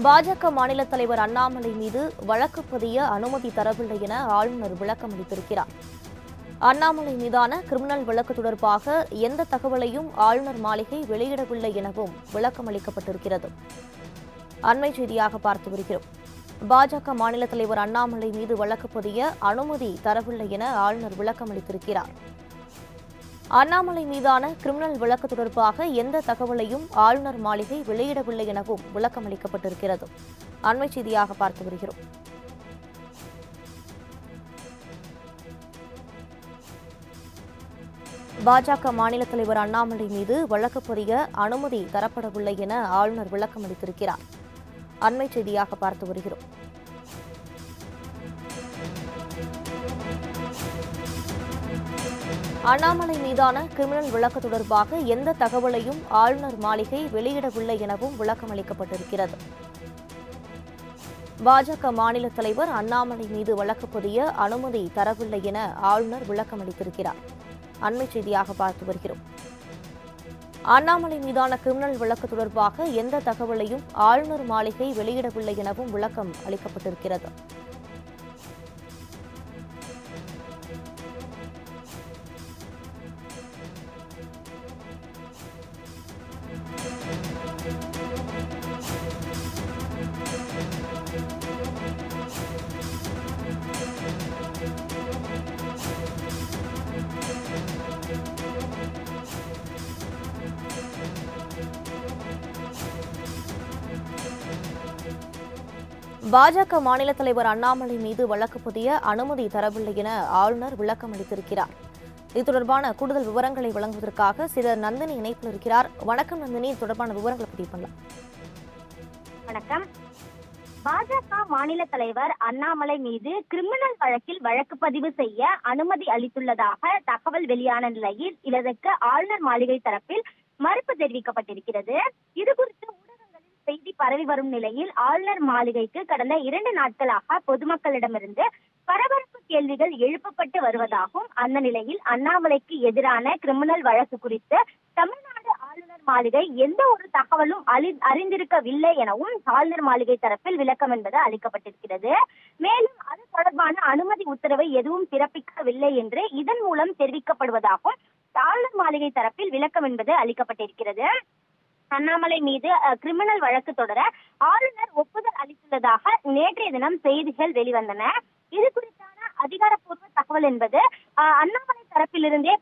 பாஜக மாநில தலைவர் அண்ணாமலை மீது வழக்கு பதிய அனுமதி தரவில்லை என ஆளுநர் விளக்கம் அளித்திருக்கிறார். அண்ணாமலை மீதான கிரிமினல் வழக்கு தொடர்பாக எந்த தகவலையும் ஆளுநர் மாளிகை வெளியிடவில்லை எனவும் விளக்கம் அளிக்கப்பட்டிருக்கிறது. அண்மை செய்தியாக பார்த்து வருகிறோம். பாஜக மாநில தலைவர் அண்ணாமலை மீது வழக்கு பதிய அனுமதி தரவில்லை என ஆளுநர் விளக்கம் அளித்திருக்கிறார். அண்ணாமலை மீதான கிரிமினல் வழக்கு தொடர்பாக எந்த தகவலையும் ஆளுநர் மாளிகை வெளியிடவில்லை எனவும் விளக்கம் அளிக்கப்பட்டிருக்கிறது. அண்மை செய்தியாக பார்த்து வருகிறோம். பாஜக மாநில தலைவர் அண்ணாமலை மீது வழக்கு பதிய அனுமதி தரப்படவில்லை என ஆளுநர் விளக்கம் அளித்திருக்கிறார். அண்மை செய்தியாக பார்த்து வருகிறோம். அண்ணாமலை மீதான கிரிமினல் வழக்கு தொடர்பாக எந்த தகவலையும் ஆளுநர் மாளிகை வெளியிடவில்லை எனவும் விளக்கம் அளிக்கப்பட்டிருக்கிறது. பாஜக மாநில தலைவர் அண்ணாமலை மீது வழக்கு பதிய அனுமதி தரவில்லை என ஆளுநர் விளக்கம் அளித்திருக்கிறார். அண்மை செய்தியாக பார்த்து வருகிறோம். அண்ணாமலை மீதான கிரிமினல் வழக்கு தொடர்பாக எந்த தகவலையும் ஆளுநர் மாளிகை வெளியிடவில்லை எனவும் விளக்கம் அளிக்கப்பட்டிருக்கிறது. பாஜக மாநில தலைவர் அண்ணாமலை மீது வழக்கு பதிய அனுமதி தரவில்லை என ஆளுநர் விளக்கம் அளித்திருக்கிறார். இது தொடர்பான கூடுதல் விவரங்களை வழங்குவதற்காக சிலர் நந்தினி இணைப்பில் இருக்கிறார். வணக்கம் நந்தினி, இது தொடர்பான விவரங்களை பதிவு பண்ணலாம். வணக்கம். பாஜக மாநில தலைவர் அண்ணாமலை மீது கிரிமினல் வழக்கில் வழக்கு பதிவு செய்ய அனுமதி அளித்துள்ளதாக தகவல் வெளியான நிலையில் இதற்கு ஆளுநர் மாளிகை தரப்பில் மறுப்பு தெரிவிக்கப்பட்டிருக்கிறது. இதுகுறித்து செய்தி பரவி வரும் நிலையில் ஆளுநர் மாளிகைக்கு கடந்த 2 நாட்களாக பொதுமக்களிடமிருந்து பரபரப்பு கேள்விகள் எழுப்பப்பட்டு வருவதாகவும், அந்த நிலையில் அண்ணாமலைக்கு எதிரான கிரிமினல் வழக்கு குறித்து தமிழ்நாடு ஆளுநர் மாளிகை எந்த ஒரு தகவலும் அறிந்திருக்கவில்லை எனவும் ஆளுநர் மாளிகை தரப்பில் விளக்கம் என்பது அளிக்கப்பட்டிருக்கிறது. மேலும் அது தொடர்பான அனுமதி உத்தரவை எதுவும் பிறப்பிக்கவில்லை என்று இதன் மூலம் தெரிவிக்கப்படுவதாகவும் ஆளுநர் மாளிகை தரப்பில் விளக்கம் என்பது அளிக்கப்பட்டிருக்கிறது. அண்ணாமலை மீது கிரிமினல் வழக்கு தொடர ஆளுநர் ஒப்புதல் அளித்துள்ளதாக நேற்றைய தினம் செய்திகள் வெளிவந்தன. இது குறித்தான அதிகாரப்பூர்வ தகவல் என்பது அண்ணாமலை தரப்பிலிருந்தே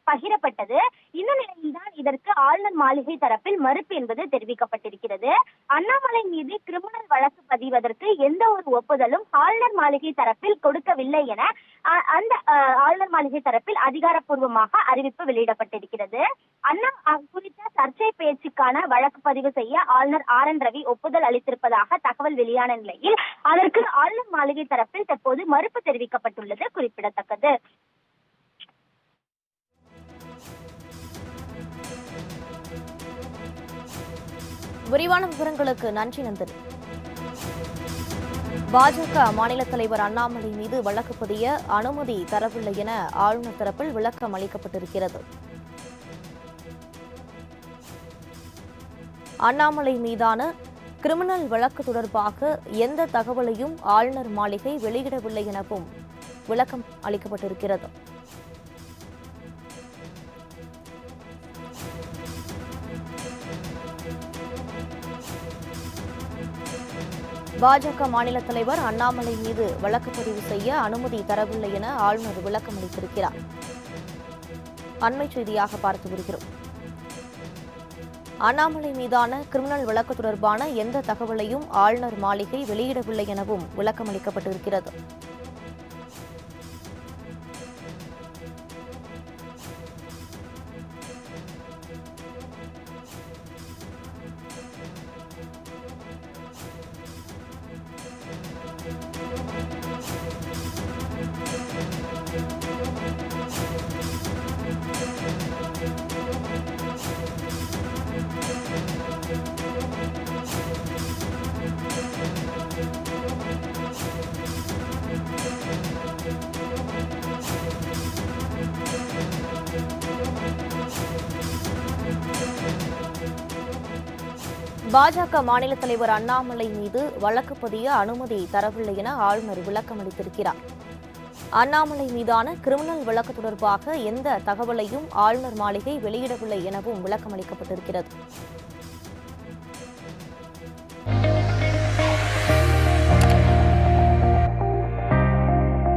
பகிரப்பட்டது. இந்த நிலையில்தான் இதற்கு ஆளுநர் மாளிகை தரப்பில் மறுப்பு என்பது தெரிவிக்கப்பட்டிருக்கிறது. அண்ணாமலை மீது கிரிமினல் வழக்கு பதிவதற்கு எந்த ஒரு ஒப்புதலும் ஆளுநர் மாளிகை தரப்பில் கொடுக்கவில்லை என அந்த ஆளுநர் மாளிகை தரப்பில் அதிகாரப்பூர்வமாக அறிவிப்பு வெளியிடப்பட்டிருக்கிறது. அண்ணா குறித்த சர்ச்சை பேச்சுக்கான வழக்கு பதிவு செய்ய ஆளுநர் RN ரவி ஒப்புதல் அளித்திருப்பதாக தகவல் வெளியான நிலையில் அதற்கு ஆளுநர் மாளிகை தரப்பில் தற்போது மறுப்பு தெரிவிக்கப்பட்டுள்ளது குறிப்பிடத்தக்கது. விரிவான விவரங்களுக்கு நன்றி நந்தினி. பாஜக மாநில தலைவர் அண்ணாமலை மீது வழக்கு பதிய அனுமதி தரவில்லை என ஆளுநர் தரப்பில் விளக்கம் அளிக்கப்பட்டிருக்கிறது. அண்ணாமலை மீதான கிரிமினல் வழக்கு தொடர்பாக எந்த தகவலையும் ஆளுநர் மாளிகை வெளியிடவில்லை எனவும் விளக்கம் அளிக்கப்பட்டிருக்கிறது. பாஜக மாநில தலைவர் அண்ணாமலை மீது வழக்கு பதிவு செய்ய அனுமதி தரவில்லை என ஆளுநர் விளக்கம் அளித்திருக்கிறார். அண்மை செய்தியாக பார்த்து வருகிறோம். அண்ணாமலை மீதான கிரிமினல் வழக்கு தொடர்பான எந்த தகவலையும் ஆளுநர் மாளிகை வெளியிடவில்லை எனவும் விளக்கம் அளிக்கப்பட்டிருக்கிறது. பாஜக மாநில தலைவர் அண்ணாமலை மீது வழக்கு பதிய அனுமதி தரவில்லை என ஆளுநர் விளக்கம் அளித்திருக்கிறார். அண்ணாமலை மீதான கிரிமினல் வழக்கு தொடர்பாக எந்த தகவலையும் ஆளுநர் மாளிகை வெளியிடவில்லை எனவும் விளக்கம் அளிக்கப்பட்டிருக்கிறது.